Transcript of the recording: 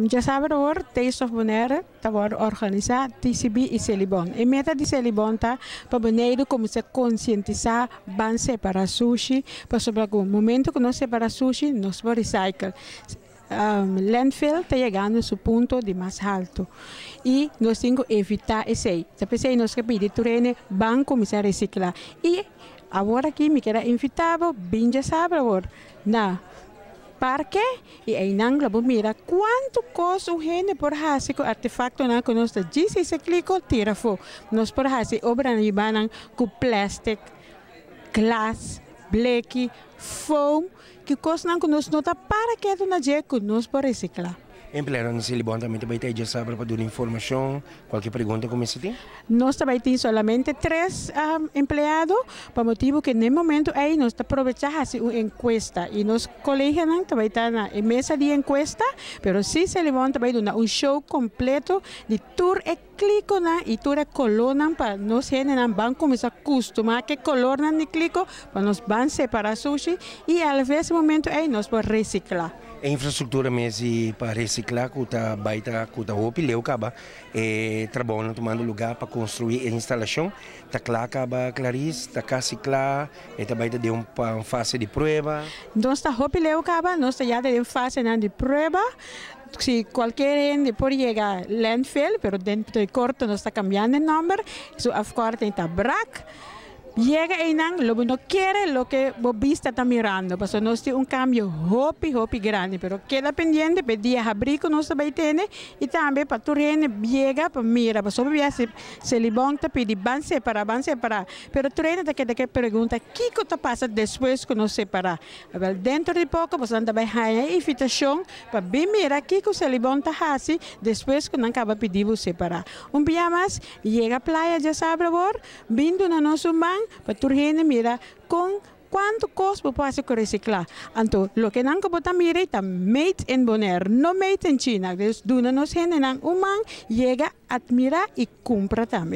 Já sabe agora, Taste of Bonaire está organizado TCB e Celibon. E meta de Celibon está para Bonaire como se conscientizar ban separar sushi, para sobre o momento que nós separar sushi, nós vamos recycle. Landfill está chegando ao ponto de mais alto e nós temos que evitar isso aí. Se pensei nós que pedir treine, ban começar a reciclar. E agora aqui me quero invitar, bem já sabe agora, na parque e aí não vamos mirar quanto custa o rende por fazer o artefacto na que nós disse esse clico tira fogo nós por fazer obra na ibana com plástico, glass, bleque, foam que custa não que nós nota para que é na dia que nós por reciclar. Empleados no Celibon também já sabe para dar informação, qualquer pergunta como esse tem? Nós também temos somente 3 empregados, por motivo que no momento aí nós aproveitamos uma encuesta e nos colegas também estão na mesa de encuesta, mas se Celibon também dá show completo de tour e clico na e tour e colona para nós generar ban começar a acostumar que color na ni clico para nós ban separar sushi e ao mesmo momento aí nós podemos reciclar. A infraestrutura mesmo para reciclar, que está baita, que está roupa e leu acaba, trabalhando tomando lugar para construir a instalação, está claro acaba Clarice, está quase claro, está baita de uma fase de prova. Nós está roupa e leu acaba, nós está já de fase de prova. Se qualquer gente pode chegar landfill, pero dentro de corto nós está cambiando o número, so afkorting está BRAC. Llega aí não, não quer lo que o vista está mirando, porque nós temos cambio hopi grande, pero queda pendiente para dia abrir que nós também temos e também para tu rene chega para mirar, porque sobre se Libon está pedindo ban separar, pero tu rene está que pergunta que está passa depois que nós separar. Dentro de pouco você também vai a invitação para bem mirar que se Libon está fazendo depois que não acaba pedindo separar. Dia mais chega a praia já sabe agora, vindo na nosso man para tu gente mira com quanto custa para fazer reciclar. Então, o que não pode mirar está made in Bonaire, não made in China. Então, nós gente não chega a admirar e compra também.